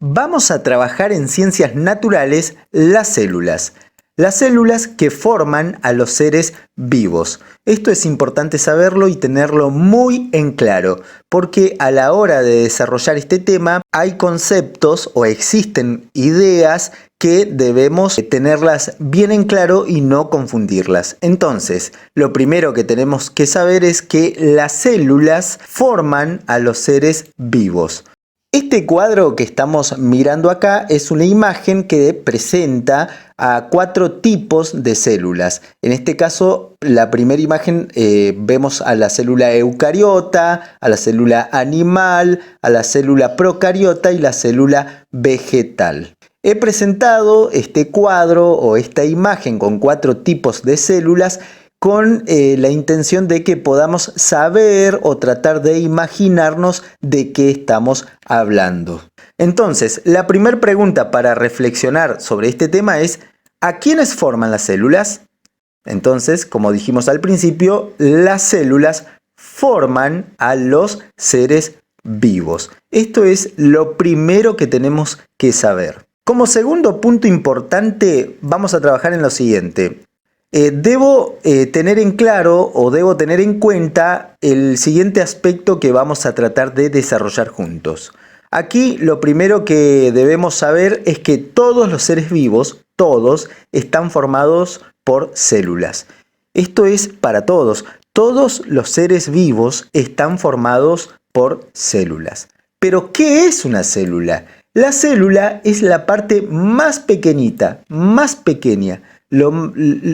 Vamos a trabajar en ciencias naturales las células. Las células que forman a los seres vivos. Esto es importante saberlo y tenerlo muy en claro, porque a la hora de desarrollar este tema hay conceptos o existen ideas que debemos tenerlas bien en claro y no confundirlas. Entonces, lo primero que tenemos que saber es que las células forman a los seres vivos. Este cuadro que estamos mirando acá es una imagen que presenta a 4 tipos de células. En este caso, la primera imagen vemos a la célula eucariota, a la célula animal, a la célula procariota y la célula vegetal. He presentado este cuadro o esta imagen con 4 tipos de células con la intención de que podamos saber o tratar de imaginarnos de qué estamos hablando. Entonces, la primera pregunta para reflexionar sobre este tema es: ¿a quiénes forman las células? Entonces, como dijimos al principio, las células forman a los seres vivos. Esto es lo primero que tenemos que saber. Como segundo punto importante, vamos a trabajar en lo siguiente. Debo tener en claro o debo tener en cuenta el siguiente aspecto que vamos a tratar de desarrollar juntos. Aquí lo primero que debemos saber es que todos los seres vivos, todos, están formados por células. Esto es para todos. Todos los seres vivos están formados por células. Pero, ¿qué es una célula? La célula es la parte más pequeñita, más pequeña.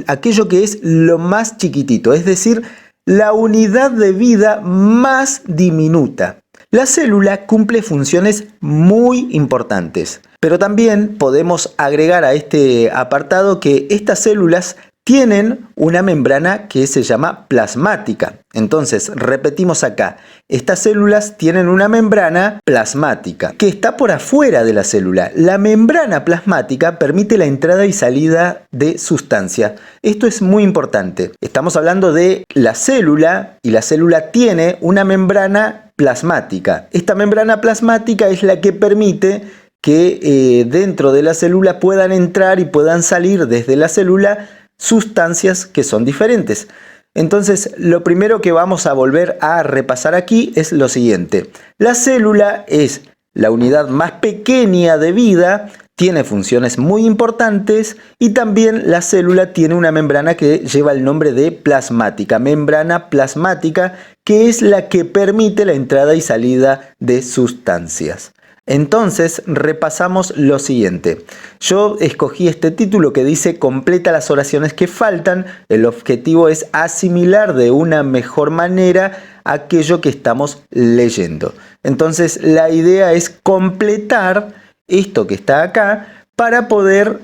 Aquello que es lo más chiquitito, es decir, la unidad de vida más diminuta. La célula cumple funciones muy importantes, pero también podemos agregar a este apartado que estas células tienen una membrana que se llama plasmática. Entonces, repetimos acá, estas células tienen una membrana plasmática que está por afuera de la célula. La membrana plasmática permite la entrada y salida de sustancia. Esto es muy importante. Estamos hablando de la célula y la célula tiene una membrana plasmática. Esta membrana plasmática es la que permite que dentro de la célula puedan entrar y puedan salir desde la célula sustancias que son diferentes. Entonces, lo primero que vamos a volver a repasar aquí es lo siguiente. La célula es la unidad más pequeña de vida, tiene funciones muy importantes y también la célula tiene una membrana que lleva el nombre de plasmática, membrana plasmática, que es la que permite la entrada y salida de sustancias. Entonces, repasamos lo siguiente. Yo escogí este título que dice completa las oraciones que faltan. El objetivo es asimilar de una mejor manera aquello que estamos leyendo. Entonces, la idea es completar esto que está acá para poder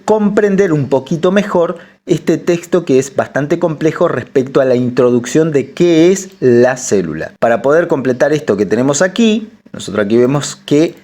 comprender un poquito mejor este texto que es bastante complejo respecto a la introducción de qué es la célula. Para poder completar esto que tenemos aquí, nosotros aquí vemos que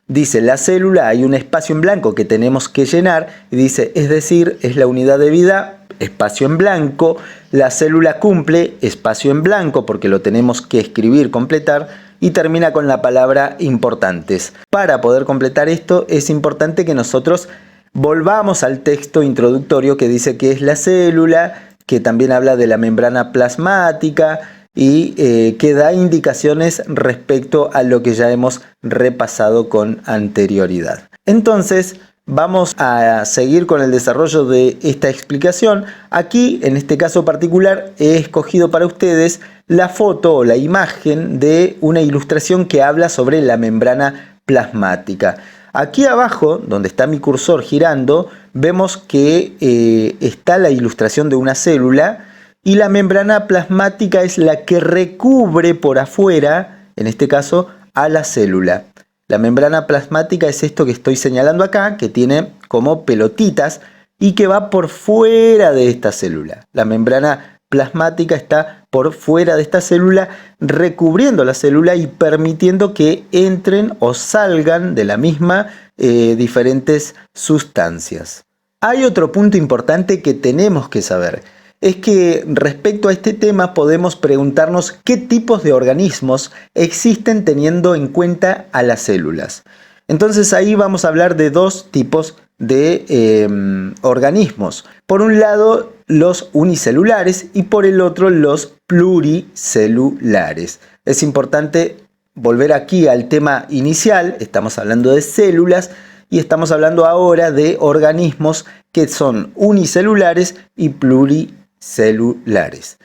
dice la célula, hay un espacio en blanco que tenemos que llenar y dice, es decir, es la unidad de vida, espacio en blanco, la célula cumple, espacio en blanco porque lo tenemos que escribir, completar y termina con la palabra importantes. Para poder completar esto es importante que nosotros volvamos al texto introductorio que dice que es la célula, que también habla de la membrana plasmática y que da indicaciones respecto a lo que ya hemos repasado con anterioridad. Entonces, vamos a seguir con el desarrollo de esta explicación. Aquí, en este caso particular, he escogido para ustedes la foto o la imagen de una ilustración que habla sobre la membrana plasmática. Aquí abajo, donde está mi cursor girando, vemos que está la ilustración de una célula y la membrana plasmática es la que recubre por afuera, en este caso, a la célula. La membrana plasmática es esto que estoy señalando acá, que tiene como pelotitas y que va por fuera de esta célula. La membrana plasmática está por fuera de esta célula, recubriendo la célula y permitiendo que entren o salgan de la misma diferentes sustancias. Hay otro punto importante que tenemos que saber. Es que respecto a este tema podemos preguntarnos qué tipos de organismos existen teniendo en cuenta a las células. Entonces ahí vamos a hablar de dos tipos de organismos. Por un lado, los unicelulares y por el otro, los pluricelulares. Es importante volver aquí al tema inicial. Estamos hablando de células y estamos hablando ahora de organismos que son unicelulares y pluricelulares.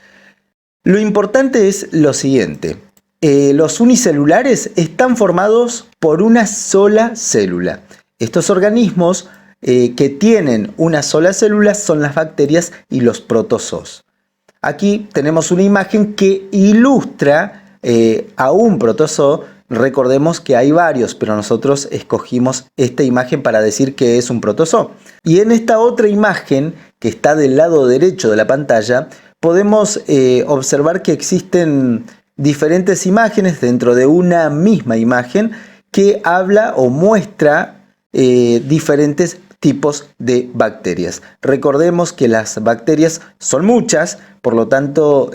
Lo importante es lo siguiente. Los unicelulares están formados por una sola célula. Estos organismos que tienen una sola célula son las bacterias y los protozoos. Aquí tenemos una imagen que ilustra a un protozoo. Recordemos que hay varios, pero nosotros escogimos esta imagen para decir que es un protozoo. Y en esta otra imagen, que está del lado derecho de la pantalla, podemos observar que existen diferentes imágenes dentro de una misma imagen que habla o muestra diferentes tipos de bacterias. Recordemos que las bacterias son muchas, por lo tanto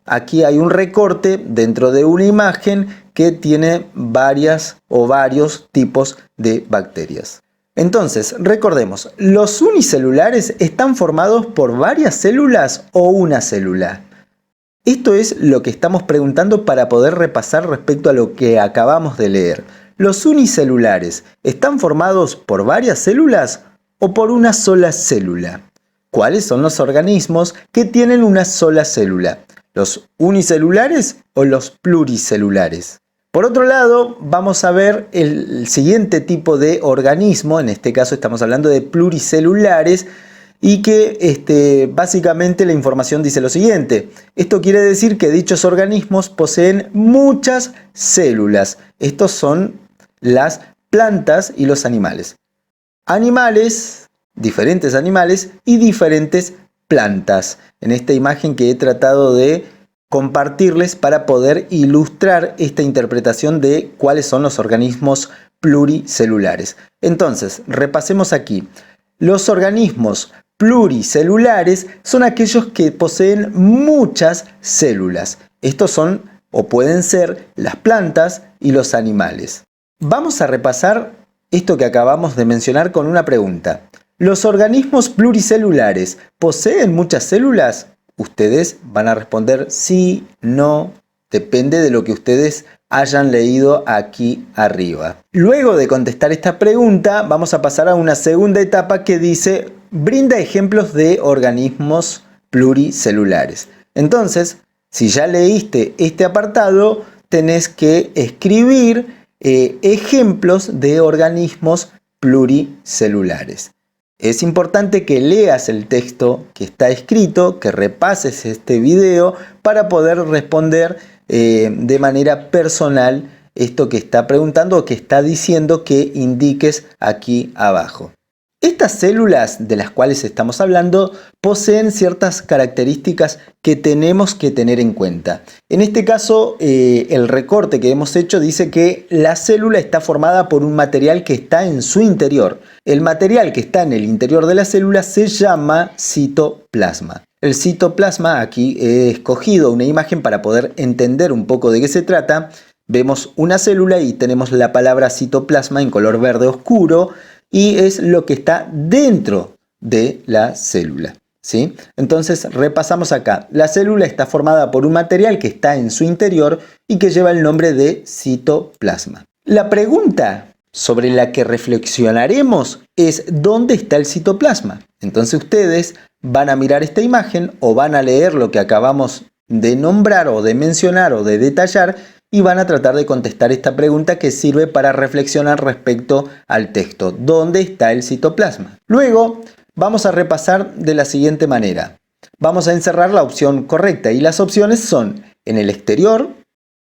aquí hay un recorte dentro de una imagen que tiene varias o varios tipos de bacterias. Entonces, recordemos, ¿los unicelulares están formados por varias células o una célula? Esto es lo que estamos preguntando para poder repasar respecto a lo que acabamos de leer. ¿Los unicelulares están formados por varias células o por una sola célula? ¿Cuáles son los organismos que tienen una sola célula? ¿Los unicelulares o los pluricelulares? Por otro lado, vamos a ver el siguiente tipo de organismo. En este caso estamos hablando de pluricelulares. Y que básicamente la información dice lo siguiente. Esto quiere decir que dichos organismos poseen muchas células. Estos son las plantas y los animales. Animales, diferentes animales y diferentes plantas. En esta imagen que he tratado de compartirles para poder ilustrar esta interpretación de cuáles son los organismos pluricelulares. Entonces, repasemos aquí. Los organismos pluricelulares son aquellos que poseen muchas células. Estos son o pueden ser las plantas y los animales. Vamos a repasar esto que acabamos de mencionar con una pregunta. ¿Los organismos pluricelulares poseen muchas células? Ustedes van a responder sí, no, depende de lo que ustedes hayan leído aquí arriba. Luego de contestar esta pregunta, vamos a pasar a una segunda etapa que dice: brinda ejemplos de organismos pluricelulares. Entonces, si ya leíste este apartado, tenés que escribir ejemplos de organismos pluricelulares. Es importante que leas el texto que está escrito, que repases este video para poder responder de manera personal esto que está preguntando o que está diciendo que indiques aquí abajo. Estas células de las cuales estamos hablando poseen ciertas características que tenemos que tener en cuenta. En este caso, el recorte que hemos hecho dice que la célula está formada por un material que está en su interior. El material que está en el interior de la célula se llama citoplasma. El citoplasma, aquí he escogido una imagen para poder entender un poco de qué se trata. Vemos una célula y tenemos la palabra citoplasma en color verde oscuro y es lo que está dentro de la célula, ¿sí? Entonces repasamos acá. La célula está formada por un material que está en su interior y que lleva el nombre de citoplasma. La pregunta sobre la que reflexionaremos es ¿dónde está el citoplasma? Entonces ustedes van a mirar esta imagen o van a leer lo que acabamos de nombrar o de mencionar o de detallar y van a tratar de contestar esta pregunta que sirve para reflexionar respecto al texto. ¿Dónde está el citoplasma? Luego vamos a repasar de la siguiente manera. Vamos a encerrar la opción correcta y las opciones son en el exterior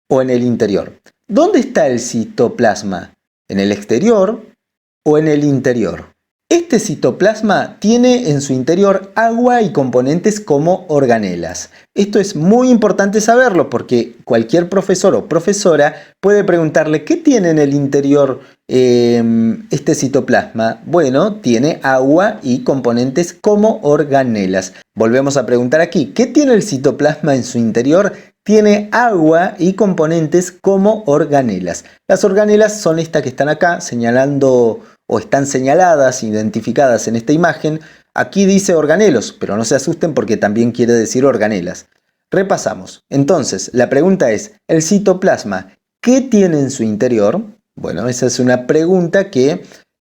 o en el interior. ¿Dónde está el citoplasma? ¿En el exterior o en el interior? Este citoplasma tiene en su interior agua y componentes como organelas. Esto es muy importante saberlo porque cualquier profesor o profesora puede preguntarle ¿qué tiene en el interior este citoplasma? Bueno, tiene agua y componentes como organelas. Volvemos a preguntar aquí, ¿qué tiene el citoplasma en su interior? tiene agua y componentes como organelas. Las organelas son estas que están acá señalando o están señaladas, identificadas en esta imagen. Aquí dice organelos, pero no se asusten porque también quiere decir organelas. Repasamos. Entonces, la pregunta es, ¿el citoplasma qué tiene en su interior? Bueno, esa es una pregunta que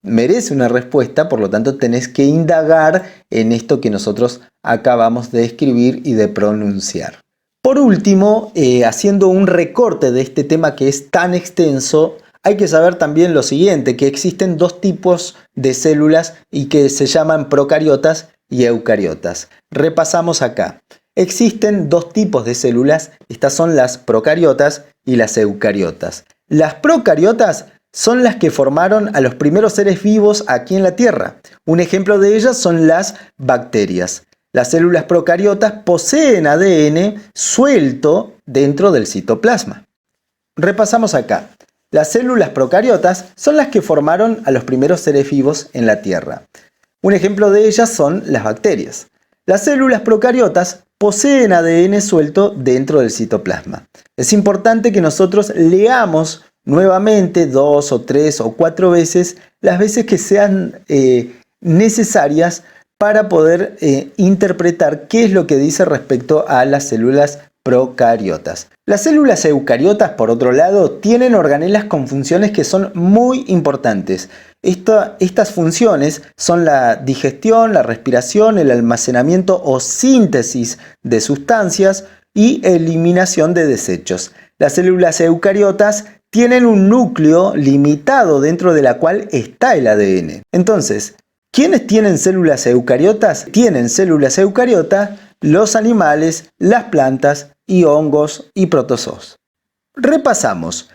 merece una respuesta, por lo tanto tenés que indagar en esto que nosotros acabamos de escribir y de pronunciar. Por último, haciendo un recorte de este tema que es tan extenso, hay que saber también lo siguiente, que existen dos tipos de células y que se llaman procariotas y eucariotas. Repasamos acá. Existen dos tipos de células, estas son las procariotas y las eucariotas. Las procariotas son las que formaron a los primeros seres vivos aquí en la Tierra. Un ejemplo de ellas son las bacterias. Las células procariotas poseen ADN suelto dentro del citoplasma. Repasamos acá. Las células procariotas son las que formaron a los primeros seres vivos en la Tierra. Un ejemplo de ellas son las bacterias. Las células procariotas poseen ADN suelto dentro del citoplasma. Es importante que nosotros leamos nuevamente 2 o 3 o 4 veces las veces que sean necesarias para poder interpretar qué es lo que dice respecto a las células procariotas. Las células eucariotas, por otro lado, tienen organelas con funciones que son muy importantes. Estas funciones son la digestión, la respiración, el almacenamiento o síntesis de sustancias y eliminación de desechos. Las células eucariotas tienen un núcleo limitado dentro de la cual está el ADN. Entonces, ¿quiénes tienen células eucariotas? Tienen células eucariotas los animales, las plantas y hongos y protozoos. Repasamos.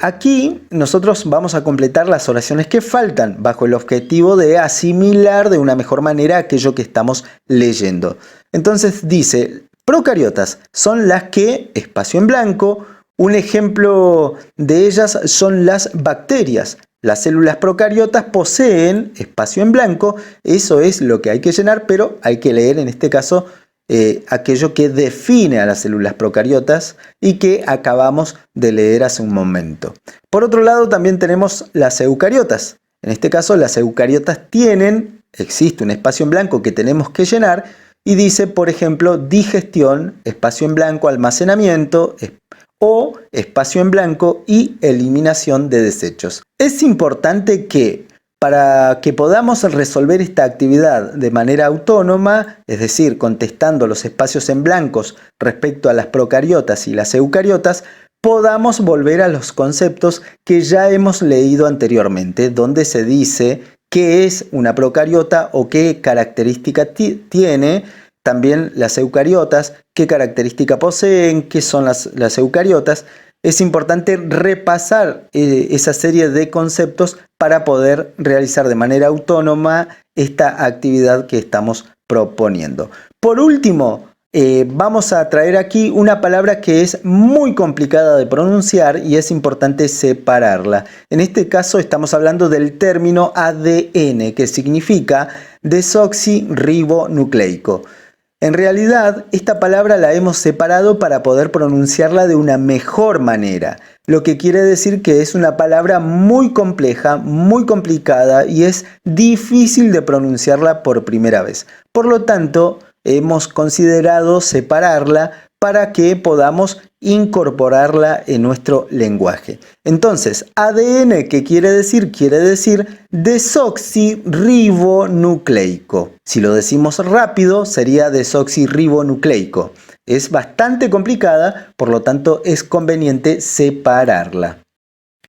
Aquí nosotros vamos a completar las oraciones que faltan bajo el objetivo de asimilar de una mejor manera aquello que estamos leyendo. Entonces dice, procariotas son las que, espacio en blanco, un ejemplo de ellas son las bacterias. Las células procariotas poseen espacio en blanco, eso es lo que hay que llenar, pero hay que leer en este caso aquello que define a las células procariotas y que acabamos de leer hace un momento. Por otro lado también tenemos las eucariotas. En este caso las eucariotas existe un espacio en blanco que tenemos que llenar y dice, por ejemplo, digestión, espacio en blanco, almacenamiento, o espacio en blanco y eliminación de desechos. Es importante que para que podamos resolver esta actividad de manera autónoma, es decir, contestando los espacios en blancos respecto a las procariotas y las eucariotas, podamos volver a los conceptos que ya hemos leído anteriormente, donde se dice qué es una procariota o qué característica tiene. También las eucariotas, qué característica poseen, qué son las eucariotas. Es importante repasar esa serie de conceptos para poder realizar de manera autónoma esta actividad que estamos proponiendo. Por último, vamos a traer aquí una palabra que es muy complicada de pronunciar y es importante separarla. En este caso estamos hablando del término ADN, que significa desoxirribonucleico. En realidad, esta palabra la hemos separado para poder pronunciarla de una mejor manera, lo que quiere decir que es una palabra muy compleja, muy complicada y es difícil de pronunciarla por primera vez. Por lo tanto, hemos considerado separarla para que podamos incorporarla en nuestro lenguaje. Entonces, ADN, ¿qué quiere decir? Quiere decir desoxirribonucleico. Si lo decimos rápido, sería desoxirribonucleico. Es bastante complicada, por lo tanto es conveniente separarla.